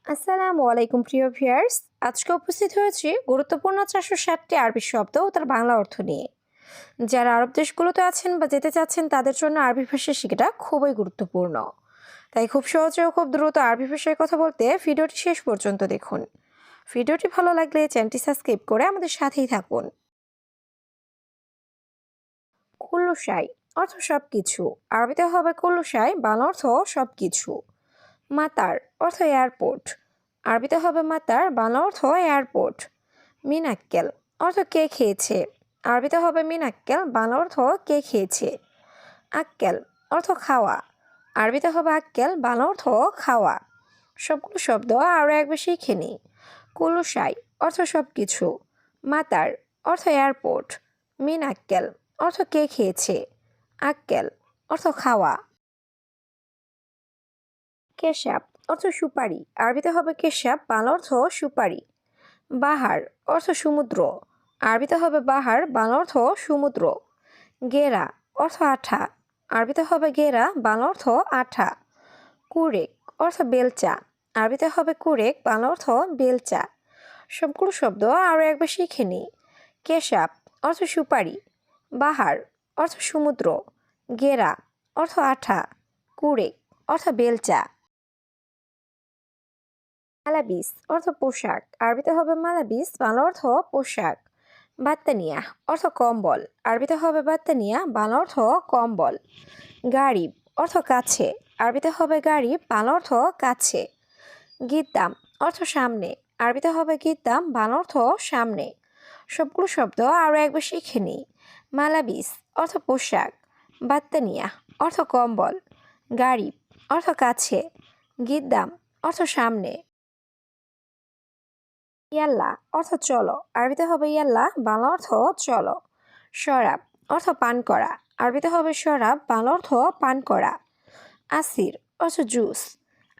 আসসালামু আলাইকুম প্রিয় ভিউয়ার্স। আজকে উপস্থিত হয়েছি গুরুত্বপূর্ণ 460টি আরবি শব্দ ও তার বাংলা অর্থ নিয়ে। যারা আরব দেশগুলোতে আছেন বা যেতে চাচ্ছেন তাদের জন্য আরবি ভাষা শেখাটা খুবই গুরুত্বপূর্ণ। তাই খুব সহজে ও খুব দ্রুত আরবি ভাষায় কথা বলতে ভিডিওটি শেষ পর্যন্ত দেখুন। ভিডিওটি ভালো লাগলে চ্যানেলটি সাবস্ক্রাইব করে আমাদের সাথেই থাকুন। কুল্লু শাই অর্থ সব কিছু। আরবিতে হবে কুল্লু শাই, বাংলা অর্থ সব কিছু। মাতার অর্থ এয়ারপোর্ট। আরবিতে হবে মাতার, বাংলা অর্থ এয়ারপোর্ট। মিনাক্কেল অর্থ কে খেয়েছে। আরবিতে হবে মিনাক্কেল, বাংলা অর্থ কে খেয়েছে। আক্কেল অর্থ খাওয়া। আরবিতে হবে আক্কেল, বাংলা অর্থ খাওয়া। সবগুলো শব্দ আরও একবার শিখে নিই। কুলুসাই অর্থ সব কিছু। মাতার অর্থ এয়ারপোর্ট। মিনাক্কেল অর্থ কে খেয়েছে। আক্কেল অর্থ খাওয়া। কেশাব অর্থ সুপারি। আরবিতে হবে কেশাব, বাংলা অর্থ সুপারি। বাহার অর্থ সমুদ্র। আরবিতে হবে বাহার, বাংলা অর্থ সমুদ্র। গেরা অর্থ আঠা। আরবিতে হবে গেরা, বাংলা অর্থ আঠা। কুরেক অর্থ বেলচা। আরবিতে হবে কুরেক, বাংলা অর্থ বেলচা। সবগুলো শব্দ আরও একবার শিখে নিই। কেশাব অর্থ সুপারি। বাহার অর্থ সমুদ্র। গেরা অর্থ আঠা। কুরেক অর্থ বেলচা। মালাবিস অর্থ পোশাক। আরবিতে হবে মালাবিস, বাংলা অর্থ পোশাক। বাত্তানিয়া অর্থ কম্বল। আরবিতে হবে বাত্তানিয়া, বাংলা অর্থ কম্বল। গারিব অর্থ কাছে। আরবিতে হবে গারিব, বাংলা অর্থ কাছে। গিদ্দাম অর্থ সামনে। আরবিতে হবে গিদ্দাম, বাংলা অর্থ সামনে। সবগুলো শব্দ আরও একবার শিখে নিই। মালাবিস অর্থ পোশাক। বাত্তানিয়া অর্থ কম্বল। গারিব অর্থ কাছে। গিদ্দাম অর্থ সামনে। ইয়াল্লা অর্থ চলো। আরবিতে হবে ইয়াল্লা, বাংলা অর্থ চলো। শরাব অর্থ পান করা। আরবিতে হবে শরাব, বাংলা অর্থ পান করা। আসির অর্থ জুস।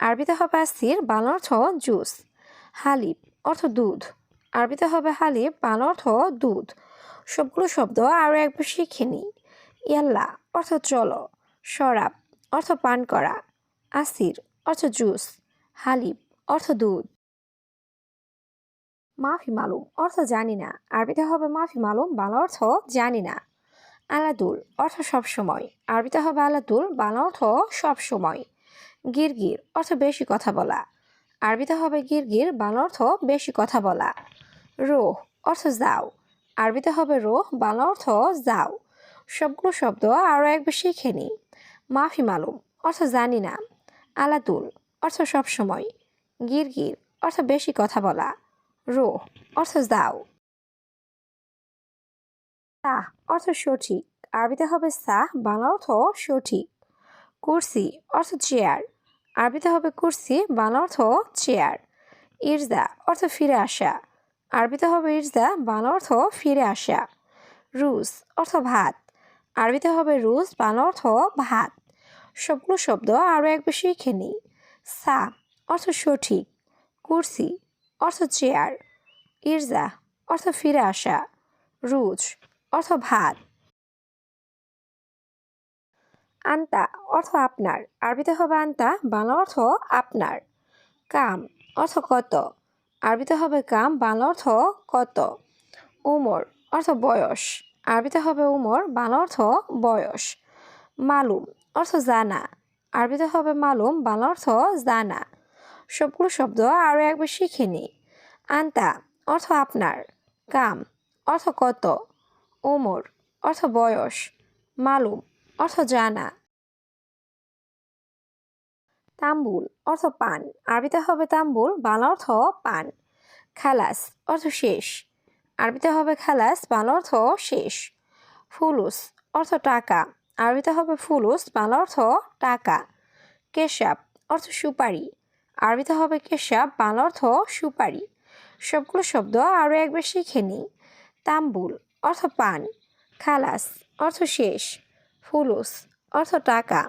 আরবিতে হবে আসির, বাংলা অর্থ জুস। হালিব অর্থ দুধ। আরবিতে হবে হালিব, বাংলা অর্থ দুধ। সবগুলো শব্দ আরও একবার শিখে নিই। ইয়াল্লা অর্থ চলো। শরাব অর্থ পান করা। আসির অর্থ জুস। হালিব অর্থ দুধ। মাফি মালুম অর্থ জানি না। আরবিতে হবে মাফি মালুম, বাংলা অর্থ জানি না। আলাদুল অর্থ সবসময়। আরবিতে হবে আলাদুল, বাংলা অর্থ সবসময়। গিরগির অর্থ বেশি কথা বলা। আরবিতে হবে গিরগির, বাংলা অর্থ বেশি কথা বলা। রোহ অর্থ যাও। আরবিতে হবে রোহ, বাংলা অর্থ যাও। সবগুলো শব্দ আরও একবার শিখে নিই। মাফি মালুম অর্থ জানি না। আলাদুল অর্থ সবসময়। গিরগির অর্থ বেশি কথা বলা। রোহ অর্থ যাও। সাহ অর্থ সঠিক। আরবিতে হবে সাহ, বাংলা অর্থ সঠিক। কুরসি অর্থ চেয়ার। আরবিতে হবে কুরসি, বাংলা অর্থ চেয়ার। ইরজা অর্থ ফিরে আসা। আরবিতে হবে ইরজা, বাংলা অর্থ ফিরে আসা। রুস অর্থ ভাত। আরবিতে হবে রুস, বাংলা অর্থ ভাত। সবগুলো শব্দ আরও একবার শিখে নিই। সা অর্থ সঠিক। কুরসি অর্থ চেয়ার। ইরজা অর্থ ফিরে আসা। রুজ অর্থ ভাত। আন্তা অর্থ আপনার। আরবিতে হবে আন্তা, বাংলা অর্থ আপনার। কাম অর্থ কত। আরবিতে হবে কাম, বাংলা অর্থ কত। উমর অর্থ বয়স। আরবিতে হবে উমর, বাংলা অর্থ বয়স। মালুম অর্থ জানা। আরবিতে হবে মালুম, বাংলা অর্থ জানা। সবগুলো শব্দ আরও একবার শিখে নিই। আন্তা অর্থ আপনার। কাম অর্থ কত। উমর অর্থ বয়স। মালুম অর্থ জানা। তাম্বুল অর্থ পান। আরবিতে হবে তাম্বুল, বাংলা অর্থ পান। খালাস অর্থ শেষ। আরবিতে হবে খালাস, বাংলা অর্থ শেষ। ফুলুস অর্থ টাকা। আরবিতে হবে ফুলুস, বাংলা অর্থ টাকা। কেশাব অর্থ সুপারি। আরবিতে হবে কেশাব, বাংলা অর্থ সুপারি। সবগুলো শব্দ আরও একবার শিখে নিই। তাম্বুল অর্থ পান। খালাস অর্থ শেষ। ফুলুস অর্থ টাকা।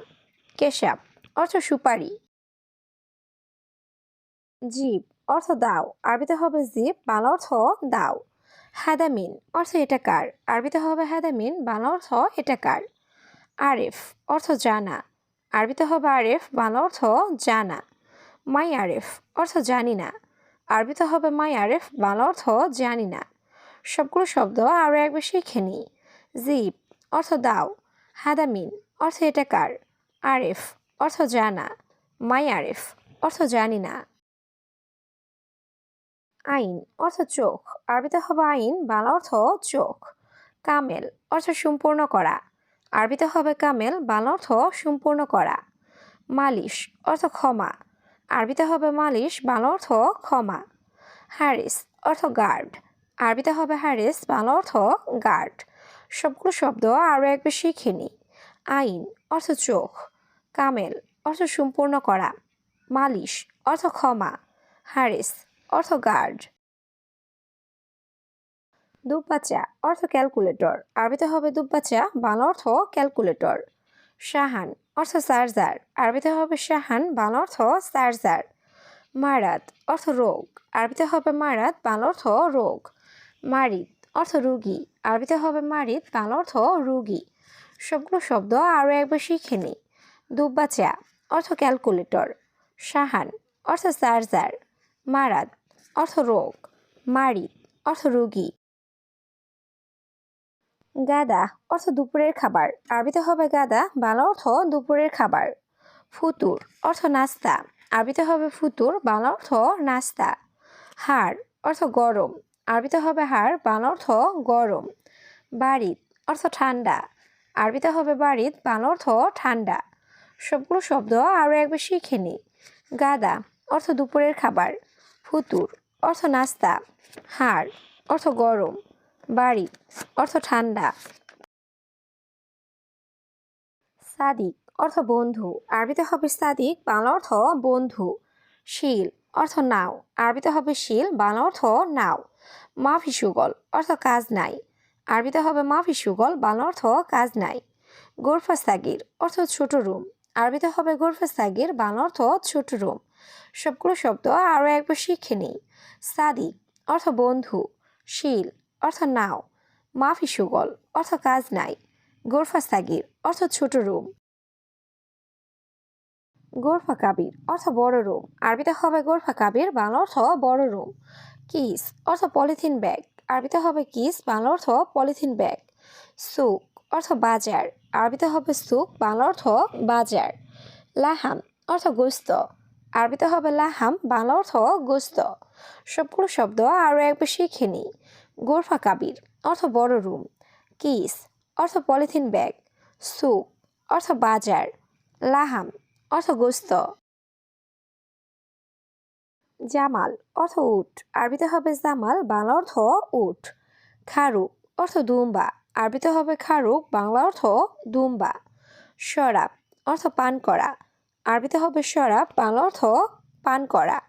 কেশাব অর্থ সুপারি। জিব অর্থ দাও। আরবিতে হবে জিব, বাংলা অর্থ দাও। হাদামিন অর্থ এটা কার। আরবিতে হবে হাদামিন, বাংলা অর্থ এটা কার। আরেফ অর্থ জানা। আরবিতে হবে আরেফ, বাংলা অর্থ জানা। মাই আরেফ অর্থ জানি না। আরবিতে হবে মাই আরেফ, বাংলা অর্থ জানি না। সবগুলো শব্দ আরও একবার শিখে নিই। জিপ অর্থ দাও। হাদামিন অর্থ এটা কার। আরেফ অর্থ জানা। মাই আরেফ অর্থ জানি না। আইন অর্থ চোখ। আরবিতে হবে আইন, বাংলা অর্থ চোখ। কামেল অর্থ সম্পূর্ণ করা। আরবিতে হবে কামেল, বাংলা অর্থ সম্পূর্ণ করা। মালিশ অর্থ ক্ষমা। আরবিতে হবে মালিশ, বাংলা অর্থ ক্ষমা। হারিস অর্থ গার্ড। আরবিতে হবে হারিস, বাংলা অর্থ গার্ড। সবগুলো শব্দ আরও একবার শিখে নিই। আইন অর্থ চোখ। কামেল অর্থ সম্পূর্ণ করা। মালিশ অর্থ ক্ষমা। হারিস অর্থ গার্ড। দুব্বাচা অর্থ ক্যালকুলেটর। আরবিতে হবে দুব্বাচা, বাংলা অর্থ ক্যালকুলেটর। শাহান অর্থ চার্জার। আরবিতে হবে শাহান, বাংলা অর্থ চার্জার। মারাত অর্থ রোগ। আরবিতে হবে মারাত, বাংলা অর্থ রোগ। মারিদ অর্থ রুগী। আরবিতে হবে মারিদ, বাংলা অর্থ রুগী। সবগুলো শব্দ আরও একবার শিখে নিই। দুব্বাচা অর্থ ক্যালকুলেটর। শাহান অর্থ চার্জার। মারাত অর্থ রোগ। মারিদ অর্থ রুগী। গাদা অর্থ দুপুরের খাবার। আরবিতে হবে গাদা, বাংলা অর্থ দুপুরের খাবার। ফুতুর অর্থ নাস্তা। আরবিতে হবে ফুতুর, বাংলা অর্থ নাস্তা। হাড় অর্থ গরম। আরবিতে হবে হাড়, বাংলা অর্থ গরম। বারিদ অর্থ ঠান্ডা। আরবিতে হবে বারিদ, বাংলা অর্থ ঠান্ডা। সবগুলো শব্দ আরও একবার শিখে নিই। গাদা অর্থ দুপুরের খাবার। ফুতুর অর্থ নাস্তা। হাড় অর্থ গরম। বারিদ অর্থ ঠান্ডা। সাদিক অর্থ বন্ধু। আরবিতে হবে সাদিক, বাংলা অর্থ বন্ধু। শিল অর্থ নাও। আরবিতে হবে শিল, বাংলা অর্থ নাও। মাফি সুগল অর্থ কাজ নাই। আরবিতে হবে মাফি সুগল, বাংলা অর্থ কাজ নাই। গোরফা সাগির অর্থ ছোট রুম। আরবিতে হবে গোরফা সাগির, বাংলা অর্থ ছোট রুম। সবগুলো শব্দ আরও একবার শিখে নিই। সাদিক অর্থ বন্ধু। শিল অর্থ নাও। মাফি সুগল অর্থ কাজ নাই। গোরফা সাগির অর্থ ছোট রুম। গোরফা কাবির অর্থ বড় রুম। আরবিতে হবে গোরফা কাবির, বাংলা অর্থ বড় রুম। কিস অর্থ পলিথিন ব্যাগ। আরবিতে হবে কিস, বাংলা অর্থ পলিথিন ব্যাগ। সুক অর্থ বাজার। আরবিতে হবে সুক, বাংলা অর্থ বাজার। লাহাম অর্থ গোস্ত। আরবিতে হবে লাহাম, বাংলা অর্থ গোস্ত। সবগুলো শব্দ আরও একবার শিখে নিই। গোরফা কাবির অর্থ বড় রুম। কিস অর্থ পলিথিন ব্যাগ। সুক অর্থ বাজার। লাহাম অর্থ গোস্ত। জামাল অর্থ উট। আরবিতে হবে জামাল, বাংলা অর্থ উট। খারুক অর্থ দুম্বা। আরবিতে হবে খারুক, বাংলা অর্থ দুম্বা। শরাব অর্থ পান করা। আরবিতে হবে শরাব, বাংলা অর্থ পান করা।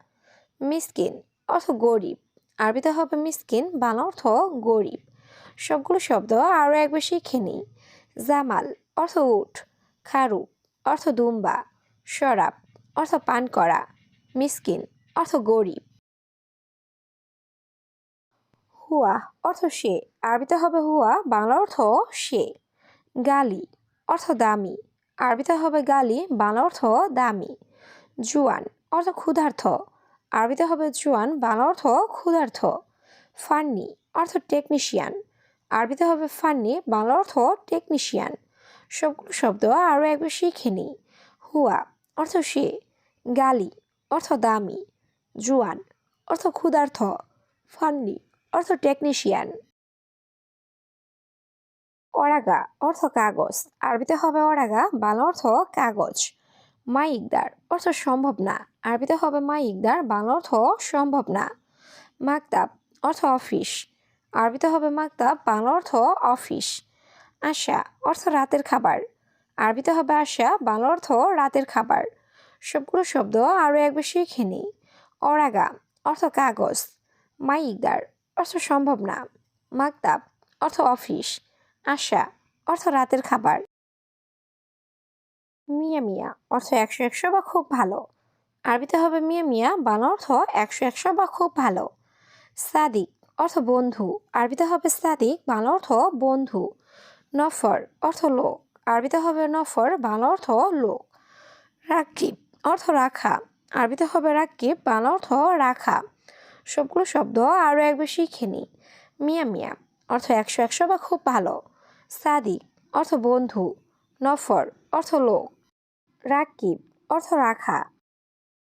মিসকিন অর্থ গরিব। আরবিতে হবে মিসকিন, বাংলা অর্থ গরিব। সবগুলো শব্দ আরও একবার শিখে নিই। জামাল অর্থ উট। খারুক অর্থ দুম্বা। শরাব অর্থ পান করা। মিসকিন অর্থ গরিব। হুয়া অর্থ সে। আরবিতে হবে হুয়া, বাংলা অর্থ সে। গালি অর্থ দামি। আরবিতে হবে গালি, বাংলা অর্থ দামি। জুয়ান অর্থ ক্ষুধার্থ। আরবিতে হবে জুয়ান, বাংলা অর্থ ক্ষুধার্থ। ফান্নি অর্থ টেকনিশিয়ান। আরবিতে হবে ফান্নি, বাংলা অর্থ টেকনিশিয়ান। সবগুলো শব্দ আরও একবার শিখে নিই। হুয়া অর্থ সে। গালি অর্থ দামি। জুয়ান অর্থ ক্ষুধার্থ। ফান্নি অর্থ টেকনিশিয়ান। অরাগা অর্থ কাগজ। আরবিতে হবে অরাগা, বাংলা অর্থ কাগজ। মাই ইকদার অর্থ সম্ভব না। আরবিতে হবে মাই ইকদার, বাংলা অর্থ সম্ভব না। মাকতাব অর্থ অফিস। আরবিতে হবে মাকতাব, বাংলা অর্থ অফিস। আশা অর্থ রাতের খাবার। আরবিতে হবে আশা, বাংলা অর্থ রাতের খাবার। সবগুলো শব্দ আরও একবার শিখে নিই। অরাগা অর্থ কাগজ। মাই ইকদার অর্থ সম্ভব না। মাকতাব অর্থ অফিস। আশা অর্থ রাতের খাবার। মিয়া মিয়া অর্থ 100-100 বা খুব ভালো। আরবিতে হবে মিয়া মিয়া, বাংলা অর্থ 100-100 বা খুব ভালো। সাদিক অর্থ বন্ধু। আরবিতে হবে সাদিক, বাংলা অর্থ বন্ধু। নফর অর্থ লোক। আরবিতে হবে নফর, বাংলা অর্থ লোক। রাকিব অর্থ রাখা। আরবিতে হবে রাকিব, বাংলা অর্থ রাখা। সবগুলো শব্দ আরও একবার শিখে নিই। মিয়া মিয়া অর্থ 100 বা খুব ভালো। সাদিক অর্থ বন্ধু। নফর অর্থ লোক। রাকিব অর্থ রাখা।